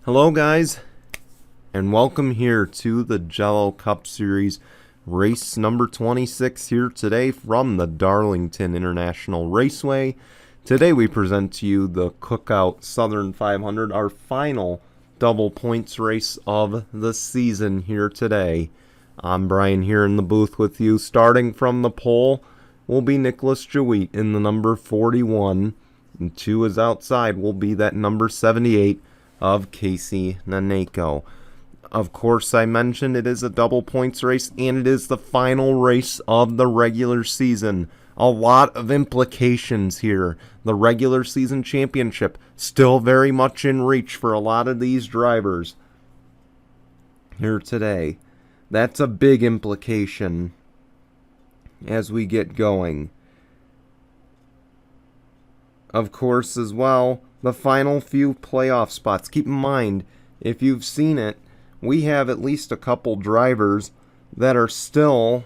Hello guys, and welcome here to the Jello Cup Series, race number 26 here today from the Darlington International Raceway. Today we present to you the Cookout Southern 500, our final double points race of the season here today. I'm Brian here in the booth with you. Starting from the pole will be Nicholas Jewitt in the number 41, and 2 is outside will be that number 78 of Casey Naneko. Of course, I mentioned it is a double points race, and it is the final race of the regular season. A lot of implications here. The regular season championship still very much in reach for a lot of these drivers here today. That's a big implication as we get going. Of course, as well, the final few playoff spots. Keep in mind, if you've seen it, we have at least a couple drivers that are still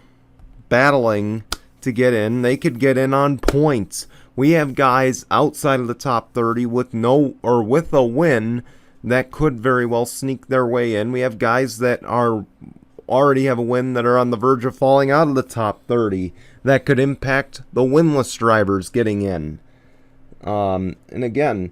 battling to get in. They could get in on points. We have guys outside of the top 30 with with a win that could very well sneak their way in. We have guys that already have a win that are on the verge of falling out of the top 30 that could impact the winless drivers getting in. And again,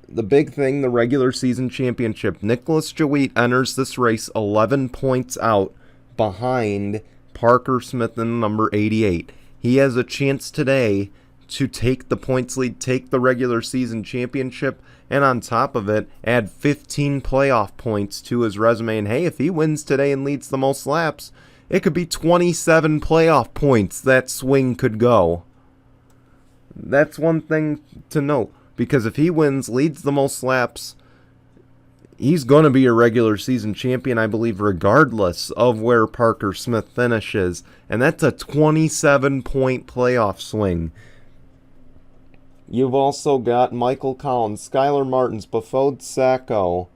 the big thing, the regular season championship. Nicholas Jewitt enters this race 11 points out behind Parker Smith in number 88. He has a chance today to take the points lead, take the regular season championship, and on top of it, add 15 playoff points to his resume. And hey, if he wins today and leads the most laps, it could be 27 playoff points that swing could go. That's one thing to note, because if he wins, leads the most laps, he's going to be a regular season champion, I believe, regardless of where Parker Smith finishes. And that's a 27-point playoff swing. You've also got Michael Collins, Skylar Martins, Bafode Sacco,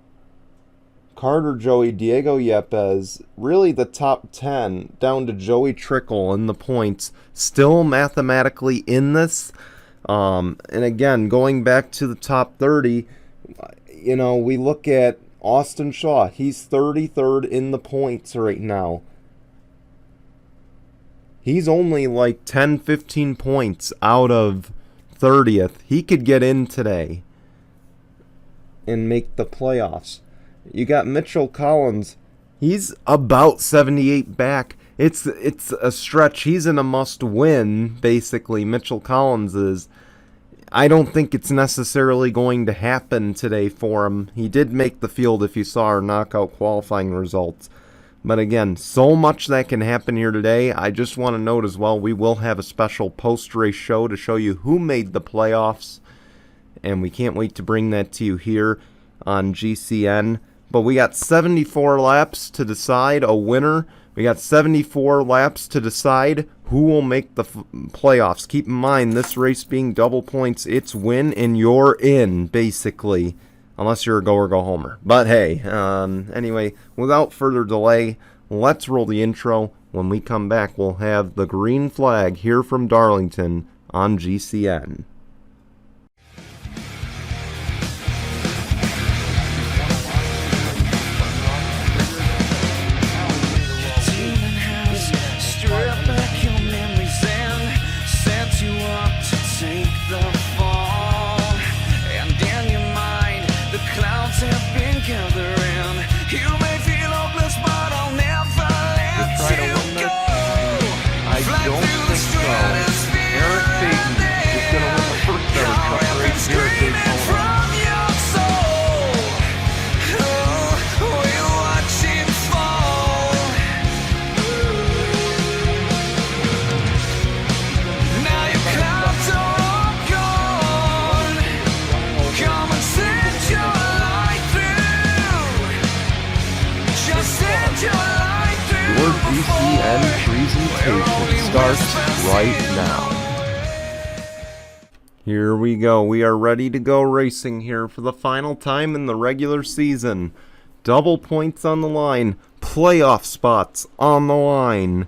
Carter Joey, Diego Yepes, really the top 10, down to Joey Trickle in the points, still mathematically in this. And again, going back to the top 30, we look at Austin Shaw. He's 33rd in the points right now. He's only like 10, 15 points out of 30th. He could get in today and make the playoffs. You got Mitchell Collins. He's about 78 back. It's a stretch. He's in a must-win, basically. Mitchell Collins is. I don't think it's necessarily going to happen today for him. He did make the field if you saw our knockout qualifying results. But again, so much that can happen here today. I just want to note as well, we will have a special post-race show to show you who made the playoffs. And we can't wait to bring that to you here on GCN. But we got 74 laps to decide a winner. We got 74 laps to decide who will make the playoffs. Keep in mind, this race being double points, it's win and you're in, basically. Unless you're a go-or-go-homer. But hey, anyway, without further delay, let's roll the intro. When we come back, we'll have the green flag here from Darlington on GCN. GCN presentation starts right now. Here we go. We are ready to go racing here for the final time in the regular season. Double points on the line. Playoff spots on the line.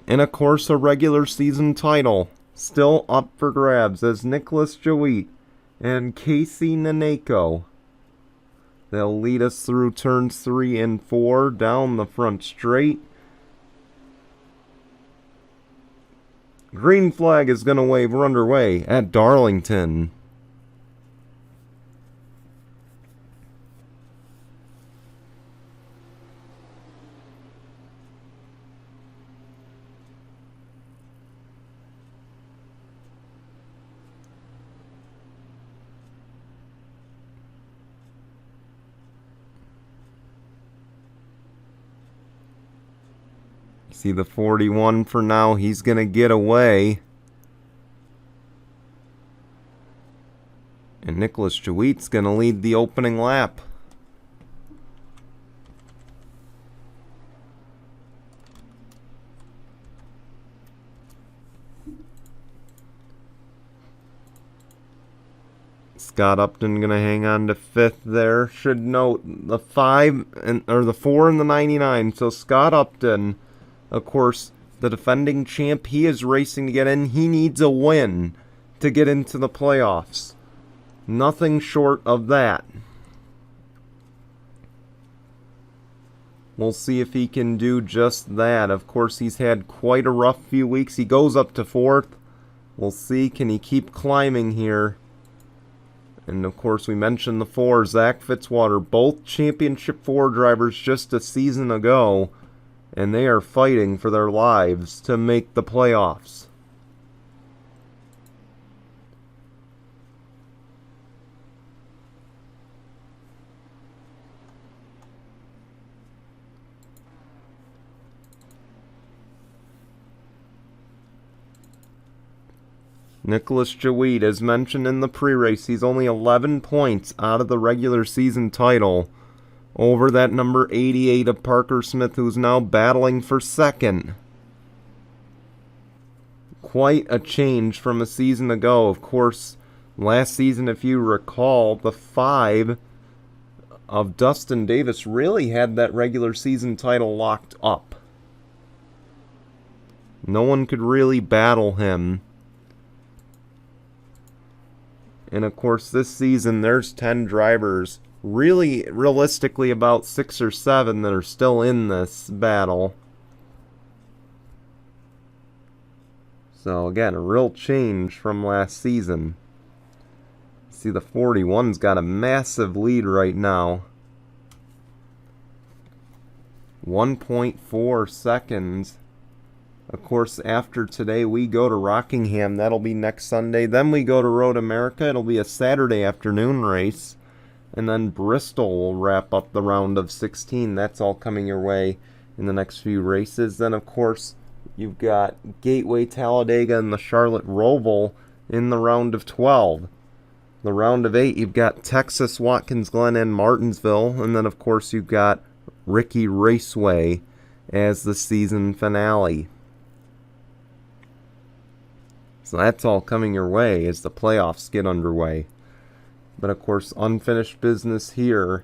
And of course a regular season title still up for grabs as Nicholas Jewitt and Casey Naneko They'll lead us through turns 3 and 4 down the front straight. Green flag is going to wave. We're underway at Darlington. See the 41 for now. He's going to get away. And Nicholas Jeweet's going to lead the opening lap. Scott Upton going to hang on to 5th there. Should note the 4 and the 99. So Scott Upton, of course, the defending champ, he is racing to get in. He needs a win to get into the playoffs. Nothing short of that. We'll see if he can do just that. Of course, he's had quite a rough few weeks. He goes up to 4th. We'll see, can he keep climbing here? And of course, we mentioned the 4, Zach Fitzwater, both Championship 4 drivers just a season ago. And they are fighting for their lives to make the playoffs. Nicholas Jeweet, as mentioned in the pre-race, he's only 11 points out of the regular season title over that number 88 of Parker Smith, who's now battling for 2nd. Quite a change from a season ago. Of course, last season, if you recall, the 5 of Dustin Davis really had that regular season title locked up. No one could really battle him. And of course, this season, there's 10 drivers, really, realistically, about 6 or 7 that are still in this battle. So, again, a real change from last season. See, the 41's got a massive lead right now. 1.4 seconds. Of course, after today, we go to Rockingham. That'll be next Sunday. Then we go to Road America. It'll be a Saturday afternoon race. And then Bristol will wrap up the round of 16. That's all coming your way in the next few races. Then, of course, you've got Gateway, Talladega, and the Charlotte Roval in the round of 12. The round of 8, you've got Texas, Watkins Glen, and Martinsville. And then, of course, you've got Ricky Raceway as the season finale. So that's all coming your way as the playoffs get underway. But of course, unfinished business here.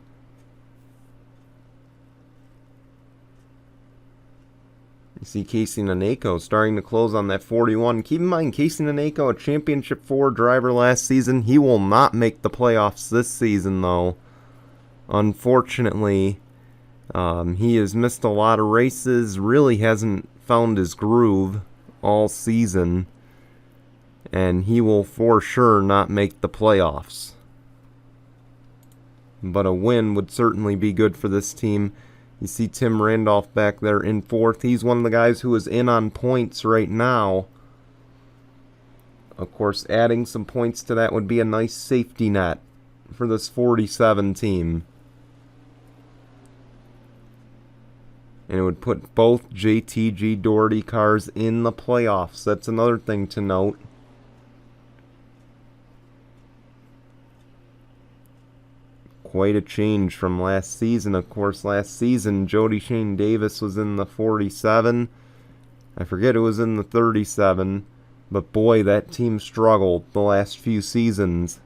You see Casey Naneko starting to close on that 41. Keep in mind, Casey Naneko, a Championship 4 driver last season. He will not make the playoffs this season, though. Unfortunately, he has missed a lot of races. Really hasn't found his groove all season. And he will for sure not make the playoffs. But a win would certainly be good for this team. You see Tim Randolph back there in 4th. He's one of the guys who is in on points right now. Of course, adding some points to that would be a nice safety net for this 47 team. And it would put both JTG Doherty cars in the playoffs. That's another thing to note. Quite a change from last season. Of course, last season, Jody Shane Davis was in the 47. I forget who was in the 37. But boy, that team struggled the last few seasons.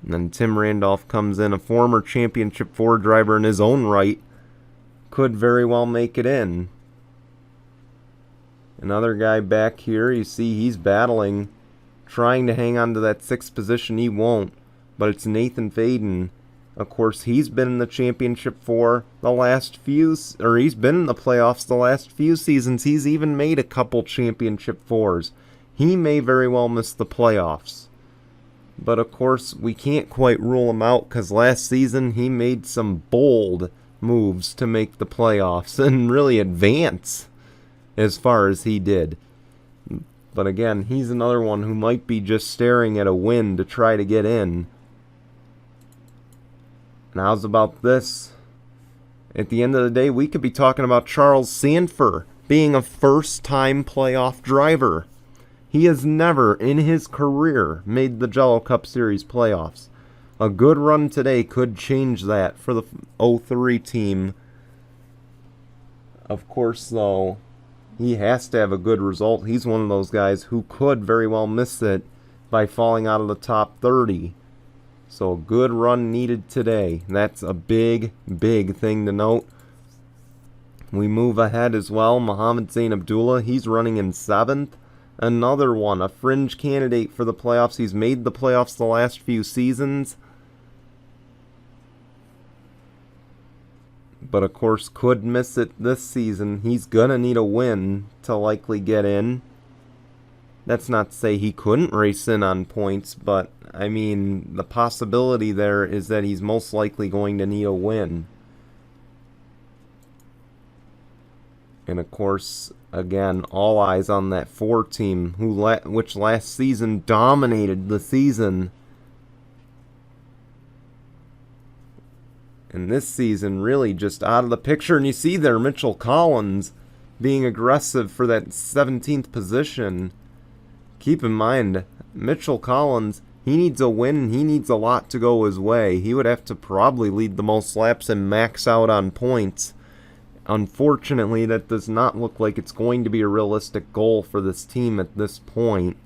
And then Tim Randolph comes in, a former Championship 4 driver in his own right. Could very well make it in. Another guy back here, you see he's battling, trying to hang on to that 6th position. He won't. but it's Nathan Faden. Of course, he's been in the championship for the last few, or he's been in the playoffs the last few seasons. He's even made a couple championship fours. He may very well miss the playoffs. But of course, we can't quite rule him out because last season he made some bold moves to make the playoffs and really advance as far as he did. But again, he's another one who might be just staring at a win to try to get in. And how's about this? At the end of the day, we could be talking about Charles Sanford being a first-time playoff driver. He has never in his career made the Jello Cup Series playoffs. A good run today could change that for the 03 team. Of course, though, he has to have a good result. He's one of those guys who could very well miss it by falling out of the top 30. So a good run needed today. That's a big, big thing to note. We move ahead as well. Mohammed Zain Abdullah, he's running in 7th. Another one, a fringe candidate for the playoffs. He's made the playoffs the last few seasons. But of course could miss it this season. He's gonna need a win to likely get in. That's not to say he couldn't race in on points, but I mean, the possibility there is that he's most likely going to need a win. And of course, again, all eyes on that 4 team, which last season dominated the season. And this season really just out of the picture. And you see there Mitchell Collins being aggressive for that 17th position. Keep in mind, Mitchell Collins, he needs a win. He needs a lot to go his way. He would have to probably lead the most laps and max out on points. Unfortunately, that does not look like it's going to be a realistic goal for this team at this point.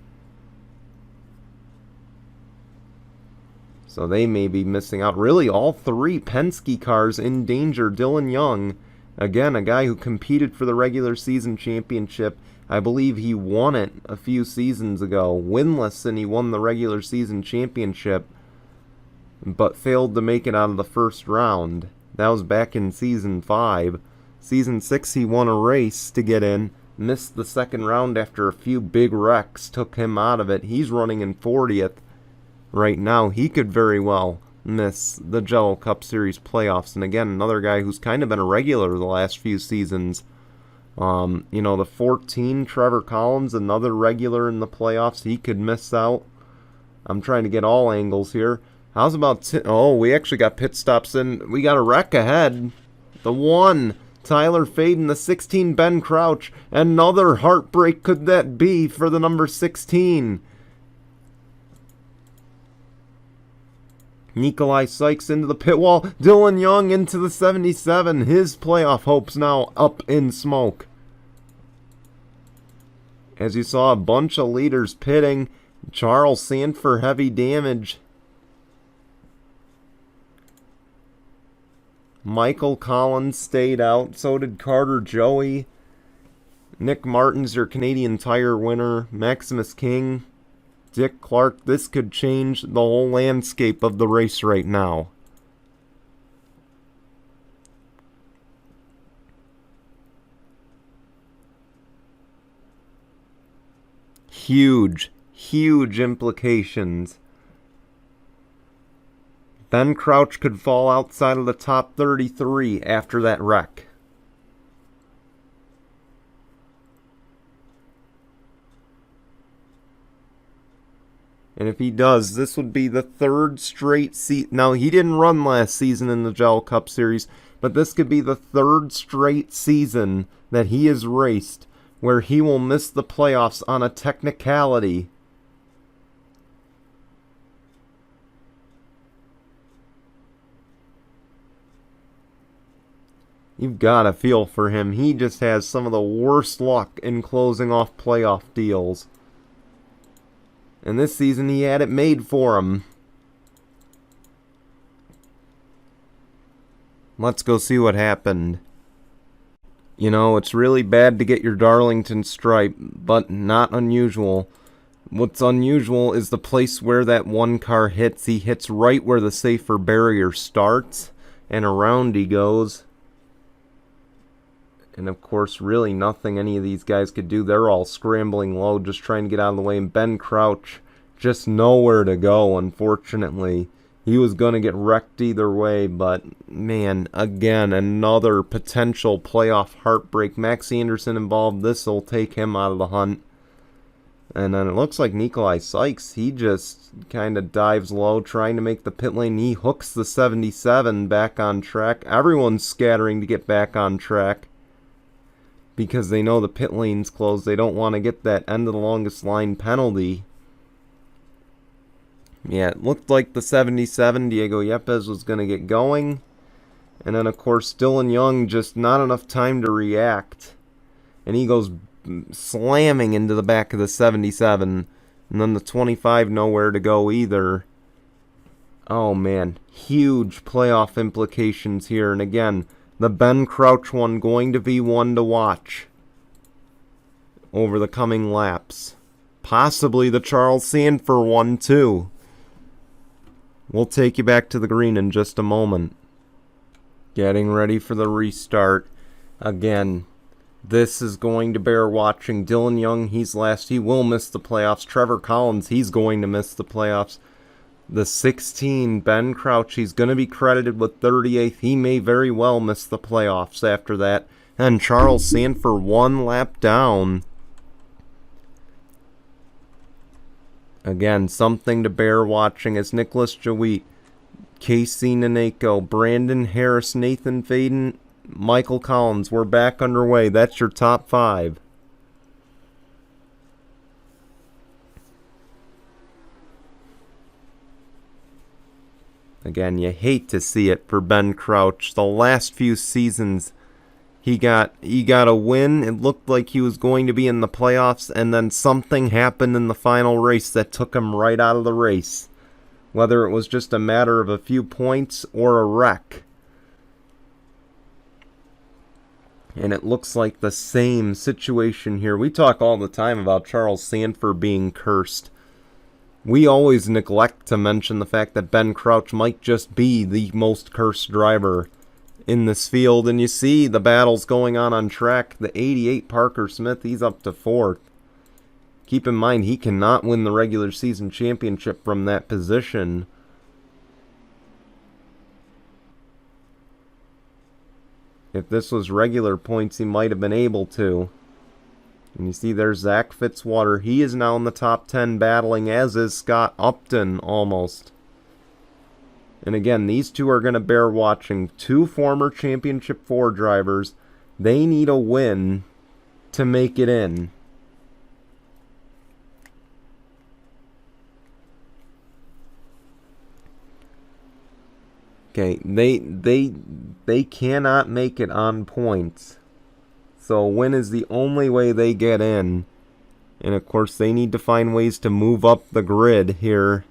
So they may be missing out. Really, all 3 Penske cars in danger. Dylan Young, again, a guy who competed for the regular season championship. I believe he won it a few seasons ago. Winless, and he won the regular season championship, but failed to make it out of the first round. That was back in Season 5. Season 6, he won a race to get in. Missed the second round after a few big wrecks took him out of it. He's running in 40th right now. He could very well miss the Jello Cup Series playoffs. And again, another guy who's kind of been a regular the last few seasons. You know, the 14, Trevor Collins, another regular in the playoffs. He could miss out. I'm trying to get all angles here. How's about... oh, we actually got pit stops in. We got a wreck ahead. The 1, Tyler Faden. The 16, Ben Crouch. Another heartbreak could that be for the number 16. Nikolai Sykes into the pit wall. Dylan Young into the 77. His playoff hopes now up in smoke. As you saw, a bunch of leaders pitting. Charles Sanford, heavy damage. Michael Collins stayed out. So did Carter Joey. Nick Martin's your Canadian Tire winner. Maximus King. Dick Clark. This could change the whole landscape of the race right now. Huge, huge implications. Ben Crouch could fall outside of the top 33 after that wreck. And if he does, this would be the 3rd straight season. Now, he didn't run last season in the Jello Cup Series, but this could be the 3rd straight season that he has raced where he will miss the playoffs on a technicality. You've got to feel for him. He just has some of the worst luck in closing off playoff deals. And this season he had it made for him. Let's go see what happened. You know, it's really bad to get your Darlington stripe, but not unusual. What's unusual is the place where that one car hits. He hits right where the safer barrier starts, and around he goes. And of course, really nothing any of these guys could do. They're all scrambling low, just trying to get out of the way. And Ben Crouch, just nowhere to go, unfortunately. He was going to get wrecked either way, but man, again, another potential playoff heartbreak. Max Anderson involved. This will take him out of the hunt. And then it looks like Nikolai Sykes, he just kind of dives low, trying to make the pit lane. He hooks the 77 back on track. Everyone's scattering to get back on track because they know the pit lane's closed. They don't want to get that end of the longest line penalty. Yeah, it looked like the 77, Diego Yepes, was going to get going. And then, of course, Dylan Young, just not enough time to react. And he goes slamming into the back of the 77. And then the 25, nowhere to go either. Oh, man. Huge playoff implications here. And again, the Ben Crouch one going to be one to watch over the coming laps. Possibly the Charles Sanford one, too. We'll take you back to the green in just a moment. Getting ready for the restart. Again, this is going to bear watching. Dylan Young, he's last. He will miss the playoffs. Trevor Collins, he's going to miss the playoffs. The 16, Ben Crouch, he's going to be credited with 38th. He may very well miss the playoffs after that. And Charles Sanford, one lap down. Again, something to bear watching as Nicholas Jawit, Casey Naneko, Brandon Harris, Nathan Faden, Michael Collins. We're back underway. That's your top 5. Again, you hate to see it for Ben Crouch. The last few seasons, he got a win. It looked like he was going to be in the playoffs, and then something happened in the final race that took him right out of the race. Whether it was just a matter of a few points or a wreck. And it looks like the same situation here. We talk all the time about Charles Sanford being cursed. We always neglect to mention the fact that Ben Crouch might just be the most cursed driver in this field. And you see the battles going on track. The 88 Parker Smith, he's up to 4th. Keep in mind, he cannot win the regular season championship from that position. If this was regular points, he might have been able to. And you see there's Zach Fitzwater. He is now in the top 10 battling, as is Scott Upton almost. And again, these two are going to bear watching. 2 former Championship 4 drivers. They need a win to make it in. Okay, they cannot make it on points. So a win is the only way they get in. And of course they need to find ways to move up the grid here.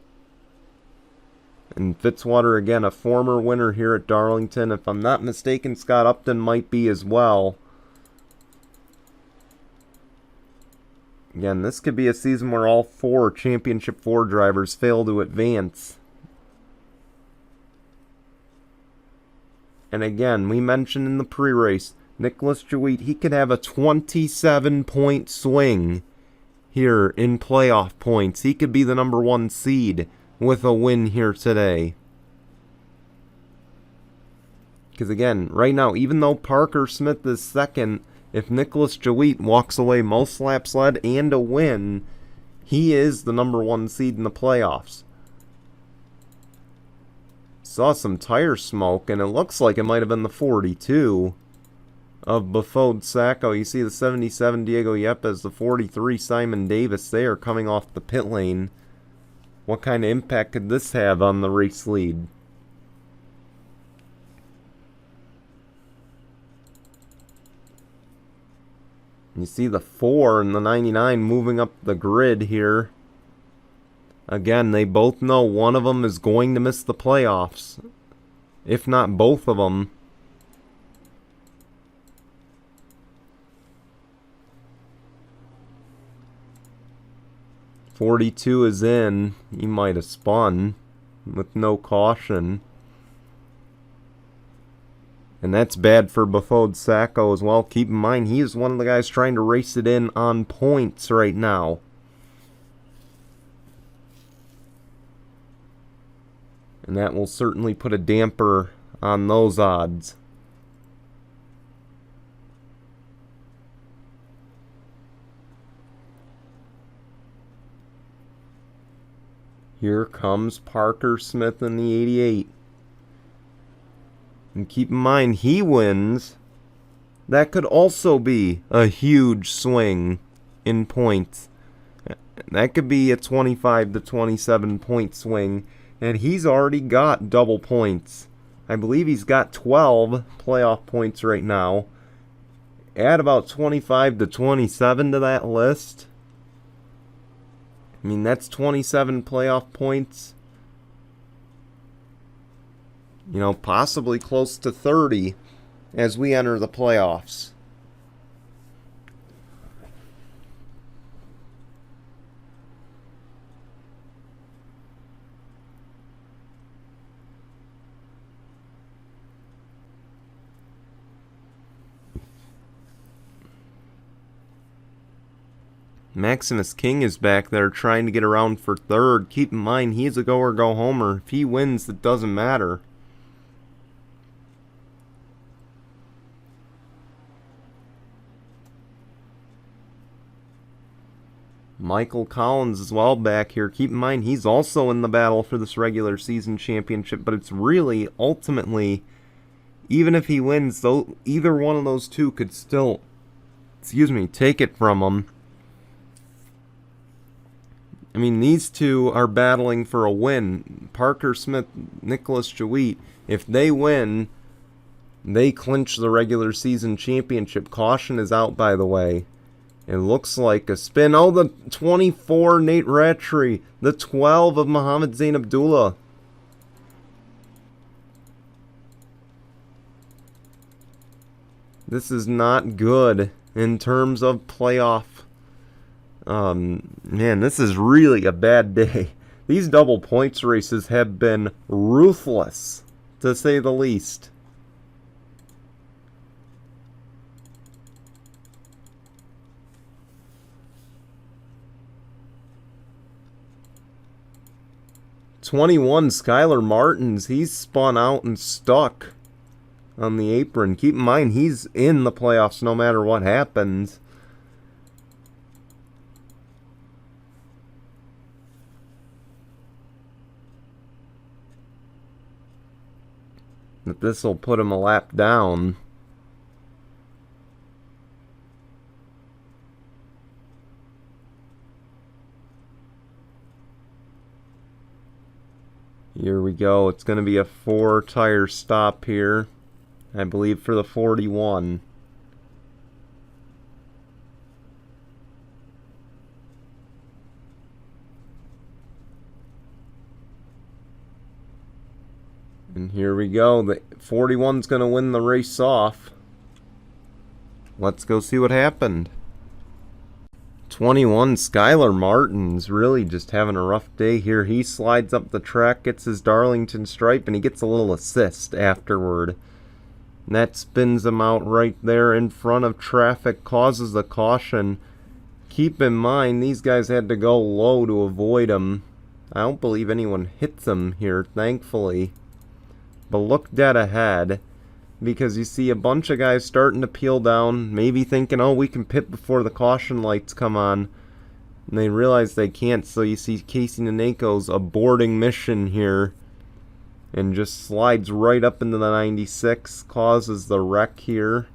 And Fitzwater, again, a former winner here at Darlington. If I'm not mistaken, Scott Upton might be as well. Again, this could be a season where all 4 Championship 4 drivers fail to advance. And again, we mentioned in the pre-race, Nicholas Jawit, he could have a 27-point swing here in playoff points. He could be the number 1 seed with a win here today. Because again, right now, even though Parker Smith is second, if Nicholas Jawit walks away most laps led and a win, he is the number 1 seed in the playoffs. Saw some tire smoke, and it looks like it might have been the 42 of Bafode Sacco. You see the 77 Diego Yepes, the 43 Simon Davis. They are coming off the pit lane. What kind of impact could this have on the race lead? You see the 4 and the 99 moving up the grid here. Again, they both know one of them is going to miss the playoffs. If not both of them. 42 is in. He might have spun with no caution. And that's bad for Bafode Sacco as well. Keep in mind, he is one of the guys trying to race it in on points right now. And that will certainly put a damper on those odds. Here comes Parker Smith in the 88. And keep in mind, he wins. That could also be a huge swing in points. That could be a 25 to 27 point swing. And he's already got double points. I believe he's got 12 playoff points right now. Add about 25 to 27 to that list. I mean, that's 27 playoff points. You know, possibly close to 30 as we enter the playoffs. Maximus King is back there trying to get around for third. Keep in mind, he's a go or go homer. If he wins, it doesn't matter. Michael Collins as well back here. Keep in mind, he's also in the battle for this regular season championship, but it's really, ultimately, even if he wins, though, either one of those two could still, take it from him. I mean, these two are battling for a win. Parker Smith, Nicholas Jawit, if they win, they clinch the regular season championship. Caution is out, by the way. It looks like a spin. Oh, the 24, Nate Rattray. The 12 of Muhammad Zain Abdullah. This is not good in terms of playoff. Man, this is really a bad day. These double points races have been ruthless, to say the least. '21 Skylar Martins, he's spun out and stuck on the apron. Keep in mind, he's in the playoffs no matter what happens. But this will put him a lap down. Here we go. It's going to be a 4-tire stop here, I believe, for the 41. And here we go. The 41's going to win the race off. Let's go see what happened. 21 Skylar Martins really just having a rough day here. He slides up the track, gets his Darlington stripe, and he gets a little assist afterward. And that spins him out right there in front of traffic, causes a caution. Keep in mind, these guys had to go low to avoid him. I don't believe anyone hits him here, thankfully. But look dead ahead, because you see a bunch of guys starting to peel down, maybe thinking, oh, we can pit before the caution lights come on. And they realize they can't, so you see Casey Naneko's aborting mission here. And just slides right up into the 96, causes the wreck here.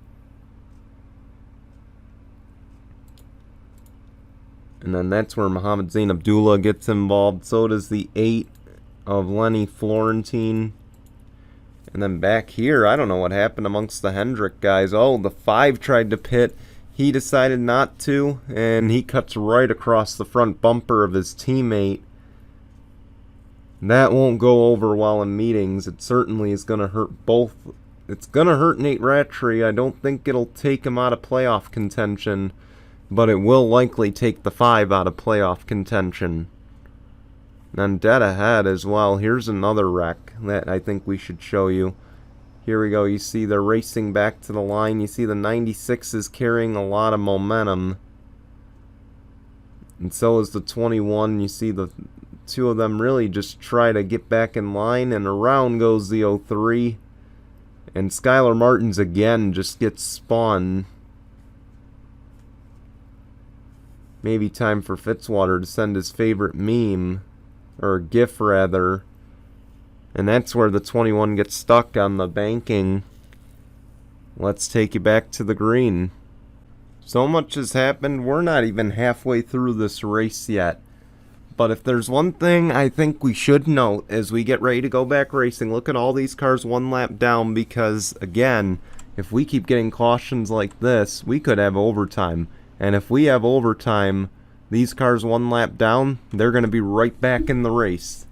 And then that's where Muhammad Zain Abdullah gets involved. So does the 8 of Lenny Florentine. And then back here, I don't know what happened amongst the Hendrick guys. Oh, the 5 tried to pit. He decided not to, and he cuts right across the front bumper of his teammate. That won't go over well in meetings. It certainly is going to hurt both. It's going to hurt Nate Rattray. I don't think it'll take him out of playoff contention. but it will likely take the 5 out of playoff contention. And dead ahead as well, here's another wreck that I think we should show you. Here we go, you see they're racing back to the line. You see the 96 is carrying a lot of momentum. And so is the 21. You see the two of them really just try to get back in line, and around goes the 03. And Skylar Martins again just gets spun. Maybe time for Fitzwater to send his favorite meme, or GIF rather. And that's where the 21 gets stuck on the banking. Let's take you back to the green. So much has happened, we're not even halfway through this race yet. But if there's one thing I think we should note as we get ready to go back racing, look at all these cars one lap down, because again, if we keep getting cautions like this, we could have overtime. And if we have overtime, these cars one lap down, they're going to be right back in the race.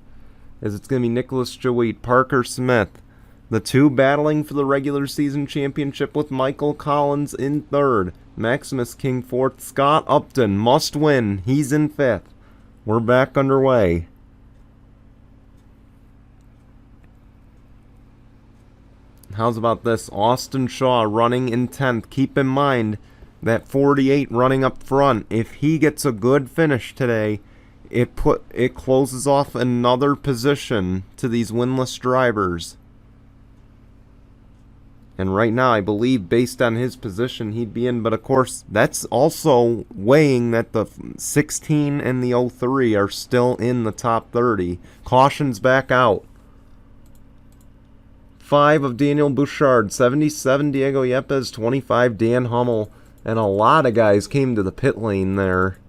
As it's going to be Nicholas Jowett, Parker Smith, the two battling for the regular season championship with Michael Collins in third, Maximus King fourth, Scott Upton must win, he's in fifth. We're back underway. How's about this? Austin Shaw running in 10th. Keep in mind that 48 running up front, if he gets a good finish today, it closes off another position to these winless drivers. And right now, I believe, based on his position, he'd be in. But of course, that's also weighing that the 16 and the 03 are still in the top 30. Caution's back out. 5 of Daniel Bouchard, 77 Diego Yepes, 25 Dan Hummel. And a lot of guys came to the pit lane there.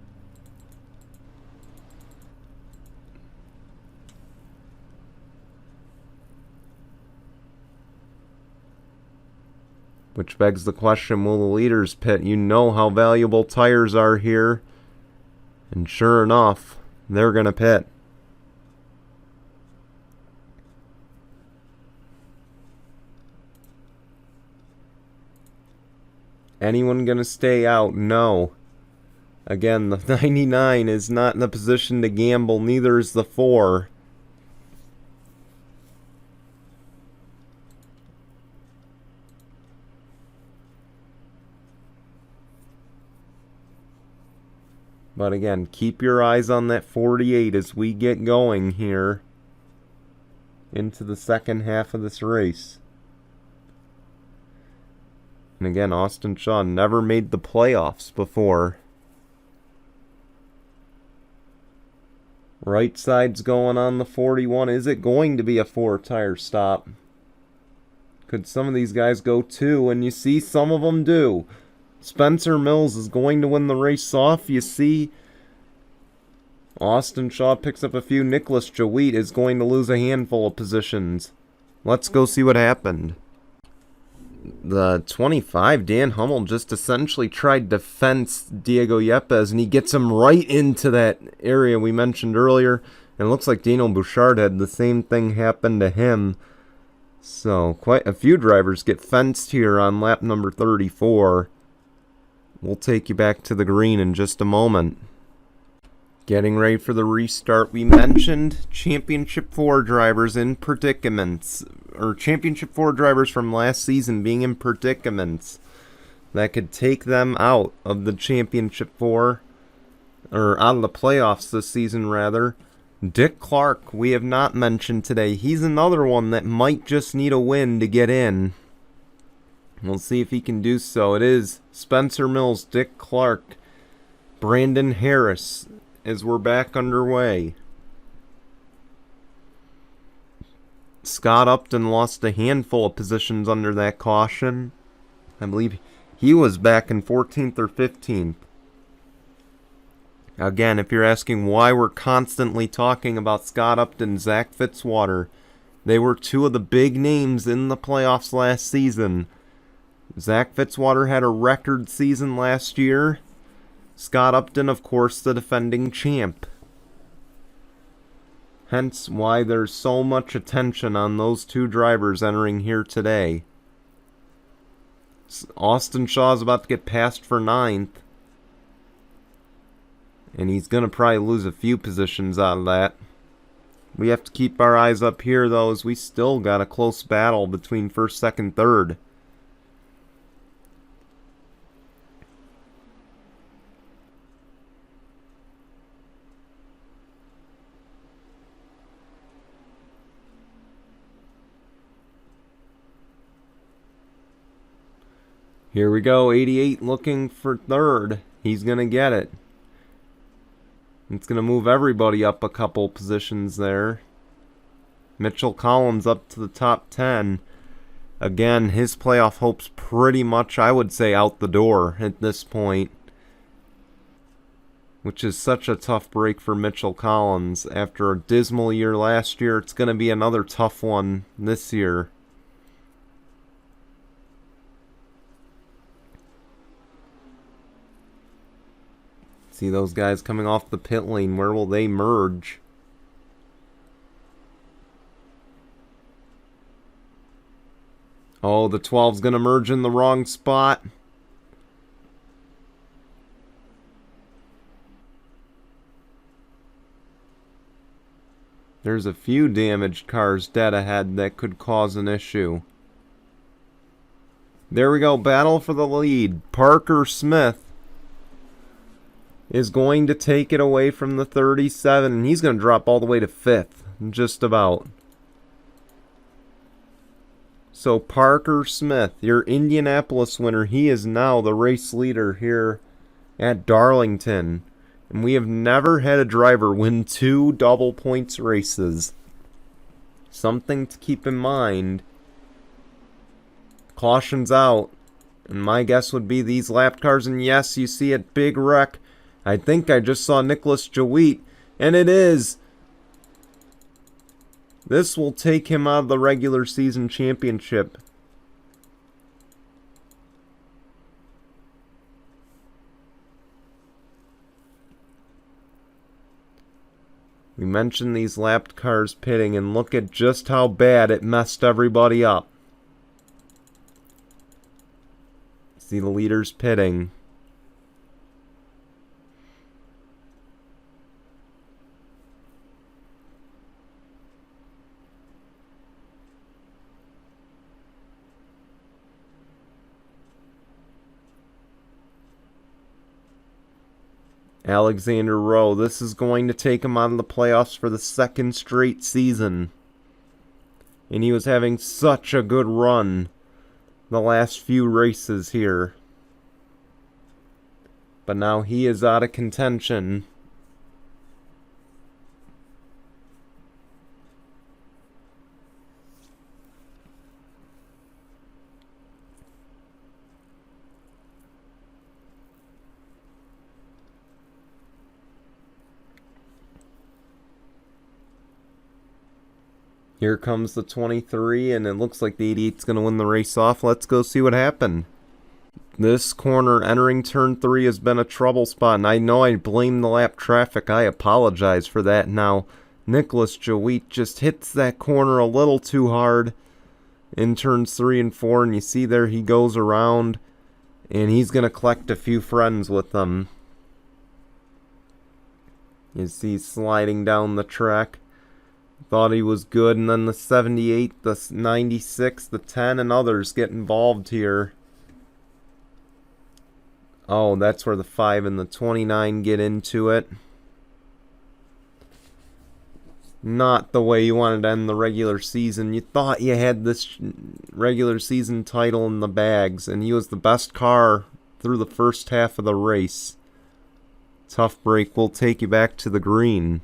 Which begs the question, will the leaders pit? You know how valuable tires are here. And sure enough, they're going to pit. Anyone going to stay out? No. Again, the 99 is not in the position to gamble. Neither is the 4. But again, keep your eyes on that 48 as we get going here into the second half of this race. And again, Austin Shaw never made the playoffs before. Right side's going on the 41. Is it going to be a 4-tire stop? Could some of these guys go 2? And you see some of them do. Spencer Mills is going to win the race off. You see Austin Shaw picks up a few. Nicholas Jowett is going to lose a handful of positions. Let's go see what happened. The 25, Dan Hummel, just essentially tried to fence Diego Yepes, and he gets him right into that area we mentioned earlier. And it looks like Daniel Bouchard had the same thing happen to him. So quite a few drivers get fenced here on lap number 34. We'll take you back to the green in just a moment. Getting ready for the restart. We mentioned Championship 4 drivers in predicaments, or Championship 4 drivers from last season being in predicaments that could take them out of the Championship 4, or out of the playoffs this season rather. Dick Clark, we have not mentioned today. He's another one that might just need a win to get in. We'll see if he can do so. It is Spencer Mills, Dick Clark, Brandon Harris, as we're back underway. Scott Upton lost a handful of positions under that caution. I believe he was back in 14th or 15th. Again, if you're asking why we're constantly talking about Scott Upton, Zach Fitzwater, they were two of the big names in the playoffs last season. Zach Fitzwater had a record season last year. Scott Upton, of course, the defending champ. Hence why there's so much attention on those two drivers entering here today. Austin Shaw is about to get passed for 9th. And he's going to probably lose a few positions out of that. We have to keep our eyes up here, though, as we still got a close battle between first, second, third. Here we go, 88 looking for third. He's going to get it. It's going to move everybody up a couple positions there. Mitchell Collins up to the top 10. Again, his playoff hopes pretty much, I would say, out the door at this point. Which is such a tough break for Mitchell Collins. After a dismal year last year, it's going to be another tough one this year. See those guys coming off the pit lane. Where will they merge? Oh, the 12's going to merge in the wrong spot. There's a few damaged cars dead ahead that could cause an issue. There we go. Battle for the lead. Parker Smith is going to take it away from the 37, and he's going to drop all the way to 5th, just about. So Parker Smith, your Indianapolis winner, he is now the race leader here at Darlington. And we have never had a driver win 2 double points races. Something to keep in mind. Caution's out. And my guess would be these lapped cars, and yes, you see it, big wreck. I think I just saw Nicholas Jawit, and it is. This will take him out of the regular season championship. We mentioned these lapped cars pitting, and look at just how bad it messed everybody up. See the leaders pitting. Alexander Rowe, this is going to take him out of the playoffs for the 2nd straight season. And he was having such a good run the last few races here. But now he is out of contention. Here comes the 23, and it looks like the 88's going to win the race off. Let's go see what happened. This corner entering turn 3 has been a trouble spot, and I know I blame the lap traffic. I apologize for that. Now, Nicholas Jawit just hits that corner a little too hard in turns 3 and 4, and you see there he goes around, and he's going to collect a few friends with them. You see sliding down the track. Thought he was good, and then the 78, the 96, the 10, and others get involved here. Oh, that's where the 5 and the 29 get into it. Not the way you wanted to end the regular season. You thought you had this regular season title in the bags, and he was the best car through the first half of the race. Tough break will take you back to the green.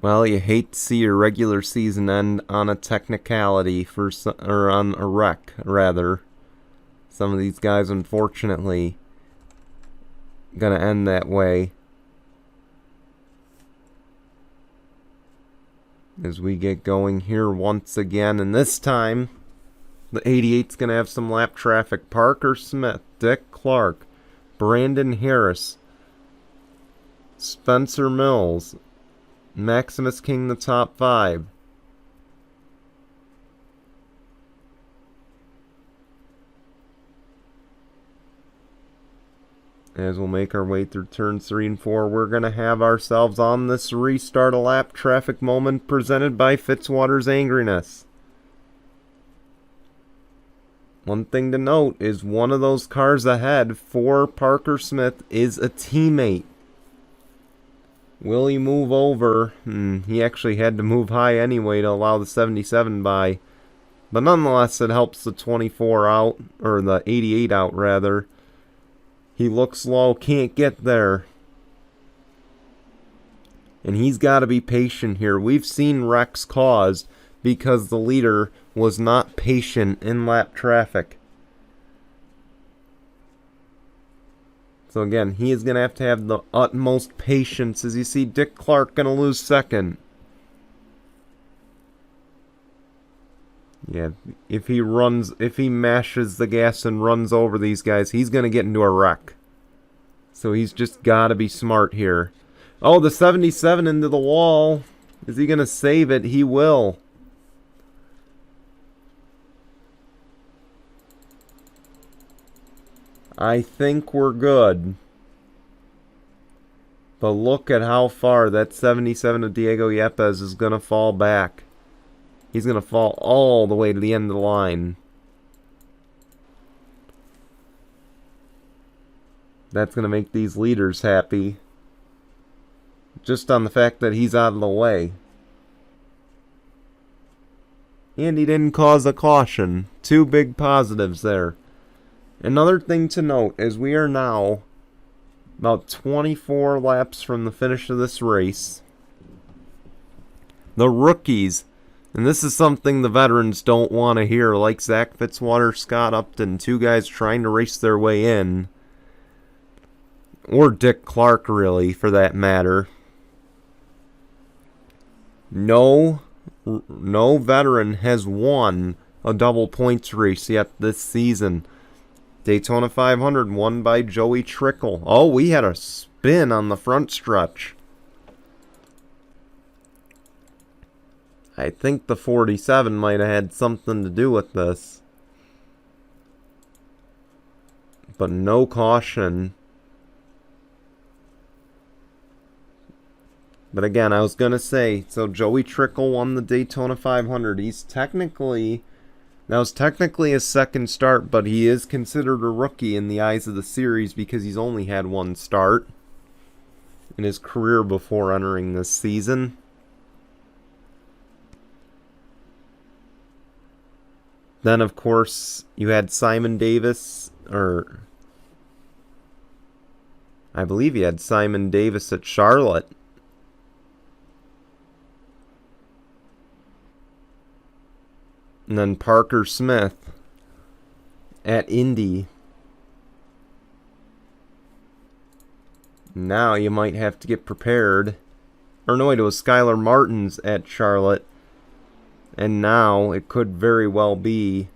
Well, you hate to see your regular season end on a technicality or on a wreck, rather. Some of these guys, unfortunately, gonna end that way. As we get going here once again, and this time, the 88's gonna have some lap traffic. Parker Smith, Dick Clark, Brandon Harris, Spencer Mills, Maximus King, the top 5. As we'll make our way through turns 3 and 4, we're going to have ourselves on this restart a lap traffic moment presented by Fitzwater's Angriness. One thing to note is one of those cars ahead for Parker Smith is a teammate. Will he move over? He actually had to move high anyway to allow the 77 by. But nonetheless, it helps the 24 out, or the 88 out rather. He looks low, can't get there. And he's got to be patient here. We've seen wrecks caused because the leader was not patient in lap traffic. So again, he is going to have the utmost patience. As you see, Dick Clark going to lose second. Yeah, if he mashes the gas and runs over these guys, he's going to get into a wreck. So he's just got to be smart here. Oh, the 77 into the wall. Is he going to save it? He will. I think we're good. But look at how far that 77 of Diego Yepes is going to fall back. He's going to fall all the way to the end of the line. That's going to make these leaders happy. Just on the fact that he's out of the way. And he didn't cause a caution. Two big positives there. Another thing to note is we are now about 24 laps from the finish of this race. The rookies, and this is something the veterans don't want to hear, like Zach Fitzwater, Scott Upton, two guys trying to race their way in. Or Dick Clark, really, for that matter. No veteran has won a double points race yet this season. Daytona 500 won by Joey Trickle. Oh, we had a spin on the front stretch. I think the 47 might have had something to do with this. But no caution. But again, I was going to say, so Joey Trickle won the Daytona 500. That was technically his second start, but he is considered a rookie in the eyes of the series because he's only had one start in his career before entering this season. Then, of course, you had Simon Davis, or I believe you had Simon Davis at Charlotte. And then Parker Smith at Indy. Now you might have to get prepared. Or no, it was Skylar Martin's at Charlotte. And now it could very well be,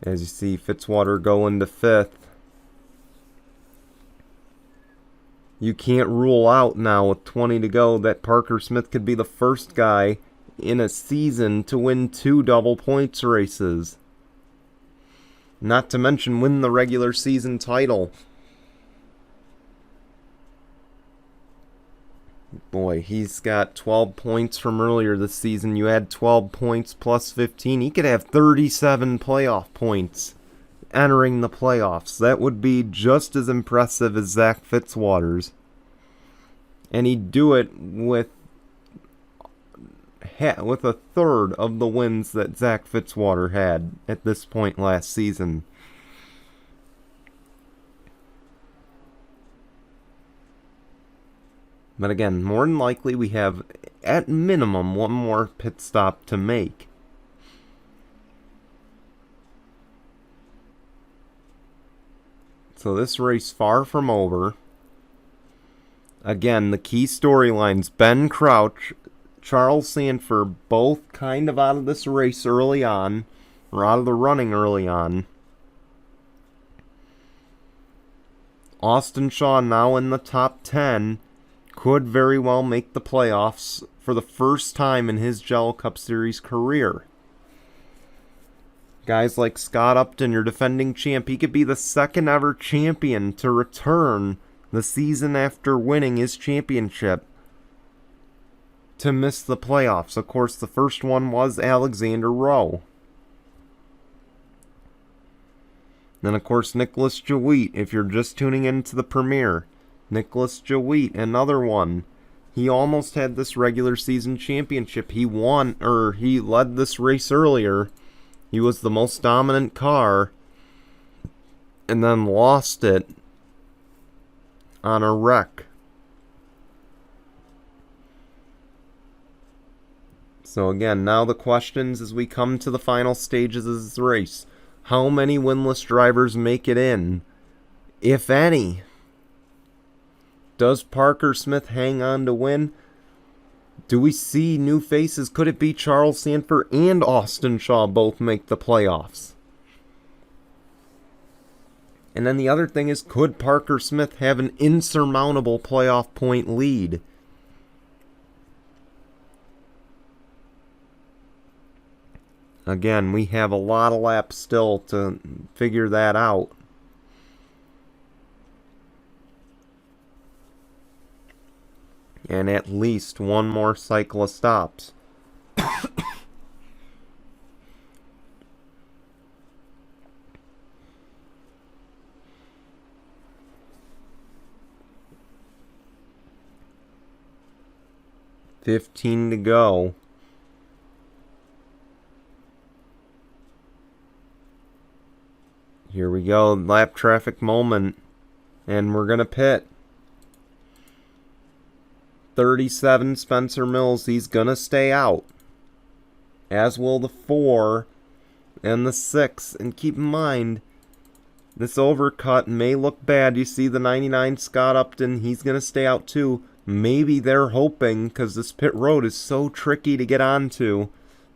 as you see, Fitzwater go into 5th. You can't rule out now with 20 to go that Parker Smith could be the first guy in a season to win 2 double points races. Not to mention win the regular season title. Boy, he's got 12 points from earlier this season. You add 12 points plus 15. He could have 37 playoff points entering the playoffs. That would be just as impressive as Zach Fitzwater's. And he'd do it with a third of the wins that Zach Fitzwater had at this point last season. But again, more than likely we have, at minimum, one more pit stop to make. So this race far from over. Again, the key storylines, Ben Crouch, Charles Sanford, both kind of out of this race early on, or out of the running early on. Austin Shaw now in the top 10, could very well make the playoffs for the first time in his Jello Cup Series career. Guys like Scott Upton, your defending champ, he could be the second ever champion to return the season after winning his championship to miss the playoffs. Of course, the first one was Alexander Rowe. Then, of course, Nicholas Jawit, if you're just tuning into the premiere. Nicholas Jawit, another one. He almost had this regular season championship. He won, or he led this race earlier. He was the most dominant car, and then lost it on a wreck. So again, now the questions as we come to the final stages of this race. How many winless drivers make it in? If any. Does Parker Smith hang on to win? Do we see new faces? Could it be Charles Sanford and Austin Shaw both make the playoffs? And then the other thing is, could Parker Smith have an insurmountable playoff point lead? Again, we have a lot of laps still to figure that out. And at least one more cycle of stops. $15 to go. Here we go, lap traffic moment. And we're going to pit. 37, Spencer Mills, he's going to stay out. As will the 4 and the 6. And keep in mind, this overcut may look bad. You see the 99 Scott Upton, he's going to stay out too. Maybe they're hoping, because this pit road is so tricky to get onto,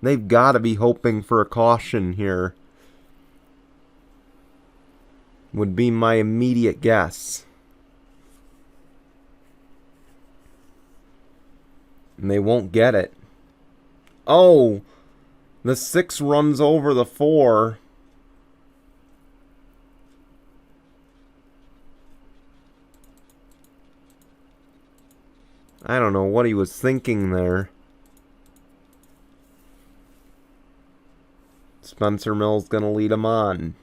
they've got to be hoping for a caution here. Would be my immediate guess. And they won't get it. Oh! The 6 runs over the 4. I don't know what he was thinking there. Spencer Mills gonna lead him on.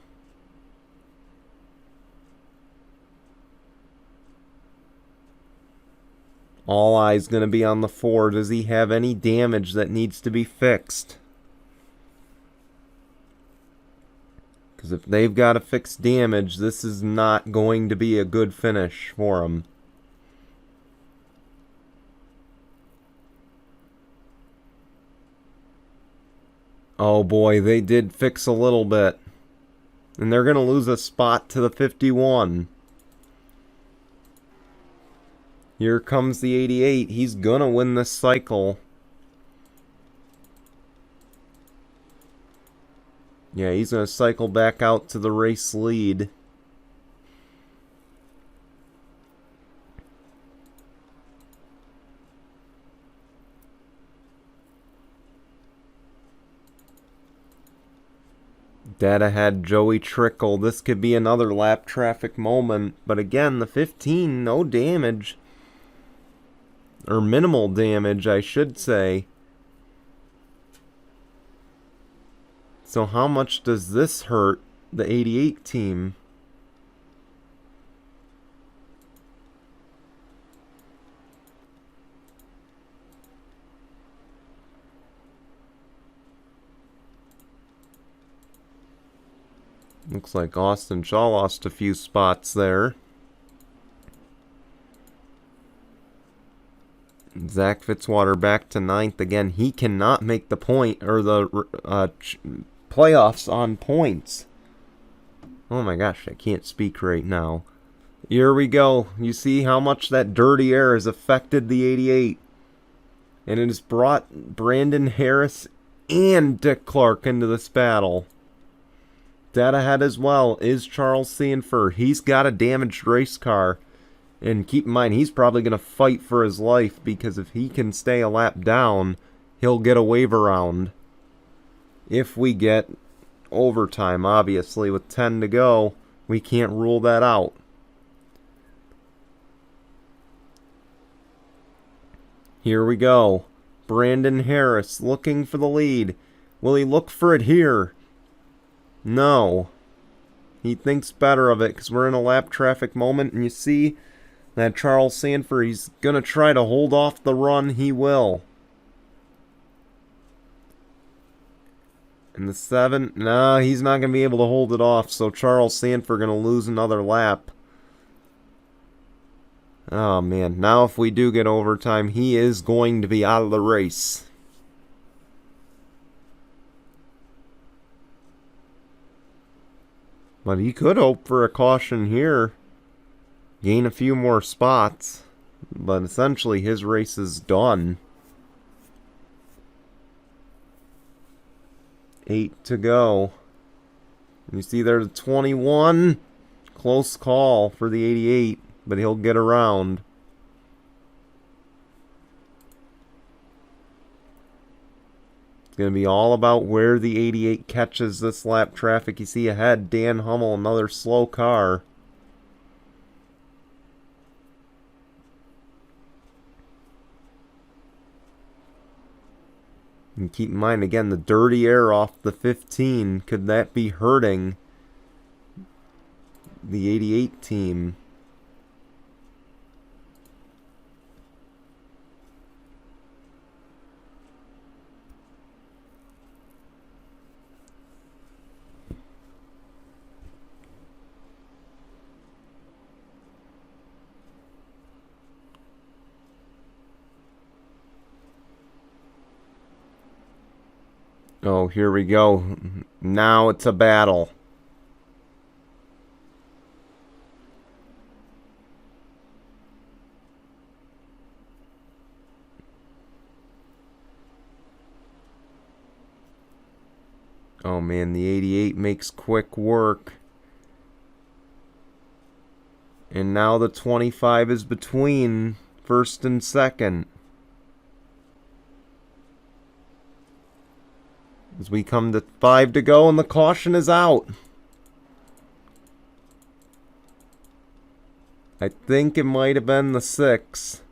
All eyes going to be on the 4. Does he have any damage that needs to be fixed? Because if they've got to fix damage, this is not going to be a good finish for him. Oh boy, they did fix a little bit. And they're going to lose a spot to the 51. Here comes the 88. He's going to win this cycle. Yeah, he's going to cycle back out to the race lead. Dead ahead, Joey Trickle. This could be another lap traffic moment. But again, the 15, no damage. Or minimal damage, I should say. So how much does this hurt the 88 team? Looks like Austin Shaw lost a few spots there. Zach Fitzwater back to 9th again. He cannot make the point or the playoffs on points. Oh my gosh, I can't speak right now. Here we go. You see how much that dirty air has affected the 88. And it has brought Brandon Harris and Dick Clark into this battle. Dead ahead as well is Charles Sanford. He's got a damaged race car. And keep in mind, he's probably going to fight for his life, because if he can stay a lap down, he'll get a wave around. If we get overtime, obviously, with 10 to go. We can't rule that out. Here we go. Brandon Harris looking for the lead. Will he look for it here? No. He thinks better of it because we're in a lap traffic moment, and you see that Charles Sanford, he's going to try to hold off the run. He will. And the 7, no, he's not going to be able to hold it off, so Charles Sanford going to lose another lap. Oh, man. Now if we do get overtime, he is going to be out of the race. But he could hope for a caution here. Gain a few more spots. But essentially his race is done. 8 to go. You see there's 21. Close call for the 88, but he'll get around. It's going to be all about where the 88 catches this lap traffic. You see ahead, Dan Hummel, another slow car. And keep in mind, again, the dirty air off the 15. Could that be hurting the 88 team? Oh, here we go. Now it's a battle. Oh man, the 88 makes quick work. And now the 25 is between first and second. As we come to 5 to go and the caution is out. I think it might have been the 6.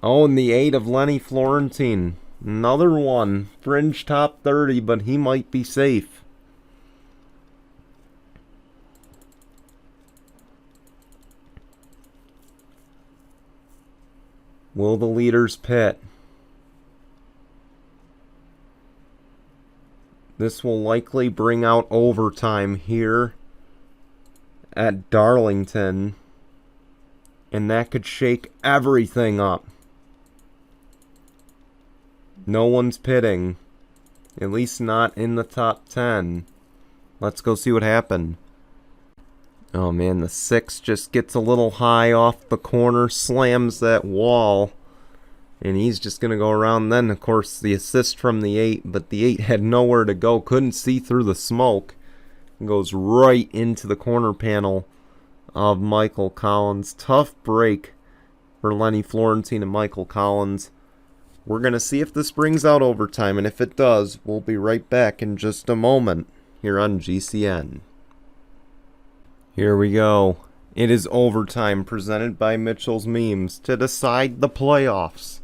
Oh, and the 8 of Lenny Florentine. Another one. Fringe top 30, but he might be safe. Will the leaders pit? This will likely bring out overtime here at Darlington. And that could shake everything up. No one's pitting. At least not in the top 10. Let's go see what happened. Oh man, the 6 just gets a little high off the corner, slams that wall. And he's just going to go around. Then, of course, the assist from the 8. But the 8 had nowhere to go. Couldn't see through the smoke. And goes right into the corner panel of Michael Collins. Tough break for Lenny Florentine and Michael Collins. We're going to see if this brings out overtime. And if it does, we'll be right back in just a moment here on GCN. Here we go. It is overtime presented by Mitchell's Memes to decide the playoffs.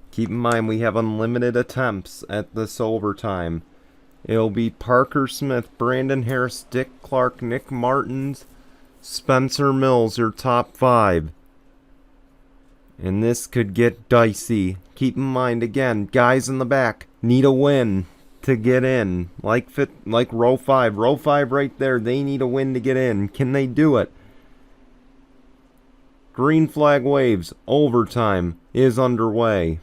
Keep in mind, we have unlimited attempts at this overtime. It'll be Parker Smith, Brandon Harris, Dick Clark, Nick Martins, Spencer Mills, your top 5. And this could get dicey. Keep in mind, again, guys in the back need a win to get in. Like row 5. Row 5 right there, they need a win to get in. Can they do it? Green flag waves. Overtime is underway.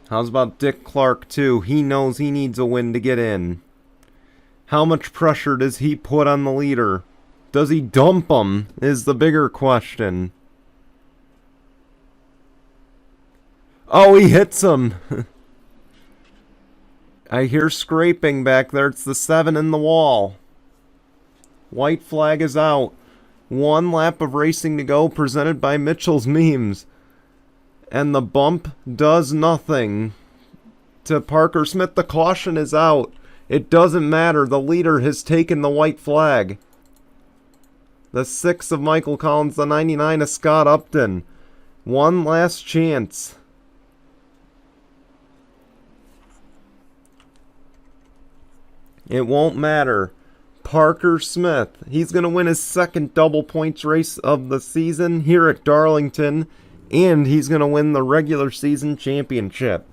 How's about Dick Clark, too? He knows he needs a win to get in. How much pressure does he put on the leader? Does he dump him, is the bigger question. Oh, he hits him. I hear scraping back there. It's the 7 in the wall. White flag is out. 1 lap of racing to go, presented by Mitchell's Memes. And the bump does nothing to Parker Smith. The caution is out. It doesn't matter. The leader has taken the white flag. The 6 of Michael Collins, the 99 of Scott Upton. One last chance. It won't matter. Parker Smith, he's going to win his second double points race of the season here at Darlington, and he's going to win the regular season championship.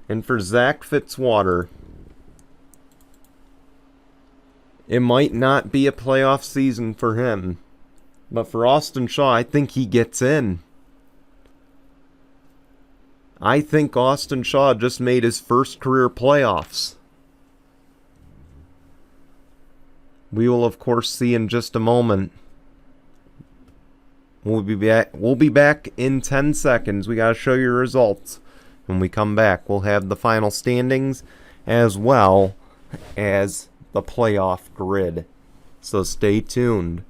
And for Zach Fitzwater, it might not be a playoff season for him, but for Austin Shaw, I think he gets in. I think Austin Shaw just made his first career playoffs. We will, of course, see in just a moment. We'll be back in 10 seconds. We got to show you results. When we come back, we'll have the final standings as well as the playoff grid. So stay tuned.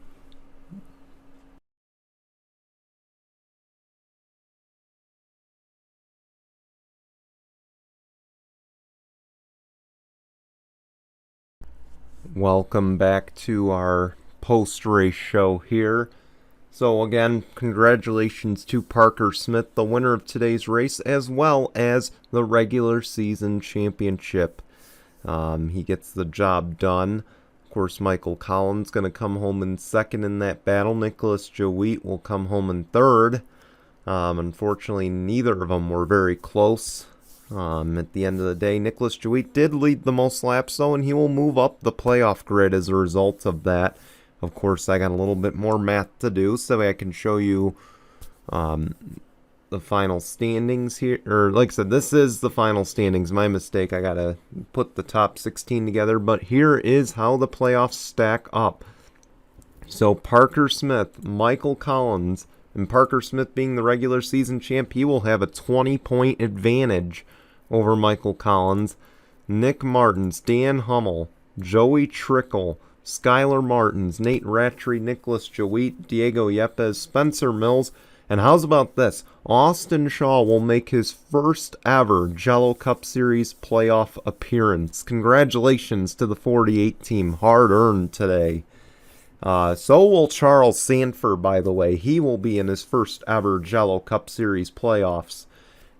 Welcome back to our post-race show here. So again, congratulations to Parker Smith, the winner of today's race, as well as the regular season championship. He gets the job done. Of course, Michael Collins going to come home in second in that battle. Nicholas Jowitt will come home in third. Unfortunately, neither of them were very close. At the end of the day, Nicholas Jowitt did lead the most laps, though, and he will move up the playoff grid as a result of that. Of course, I got a little bit more math to do, so I can show you the final standings here. Or, like I said, this is the final standings. My mistake. I got to put the top 16 together. But here is how the playoffs stack up. So, Parker Smith, Michael Collins, and Parker Smith being the regular season champ, he will have a 20-point advantage over Michael Collins. Nick Martins, Dan Hummel, Joey Trickle, Skylar Martins, Nate Rattray, Nicholas Jowitt, Diego Yepes, Spencer Mills, and how's about this? Austin Shaw will make his first ever Jello Cup Series playoff appearance. Congratulations to the 48 team. Hard earned today. So will Charles Sanford, by the way. He will be in his first ever Jello Cup Series playoffs.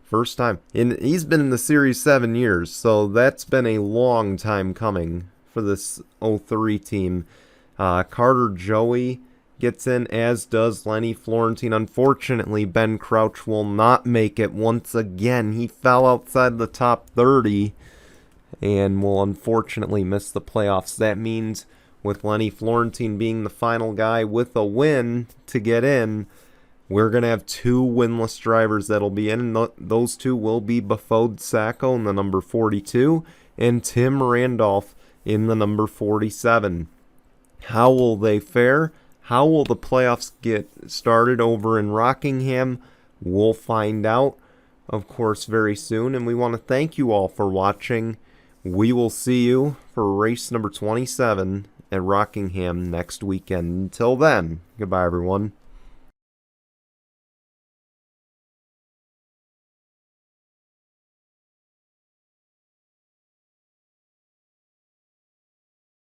First time. And he's been in the series 7 years, so that's been a long time coming for this 03 team. Carter Joey gets in, as does Lenny Florentine. Unfortunately, Ben Crouch will not make it once again. He fell outside the top 30 and will unfortunately miss the playoffs. That means with Lenny Florentine being the final guy with a win to get in, we're going to have 2 winless drivers that'll be in. And those 2 will be Bafode Sacco in the number 42 and Tim Randolph in the number 47. How will they fare? How will the playoffs get started over in Rockingham? We'll find out, of course, very soon. And we want to thank you all for watching. We will see you for race number 27 at Rockingham next weekend. Until then, goodbye, everyone.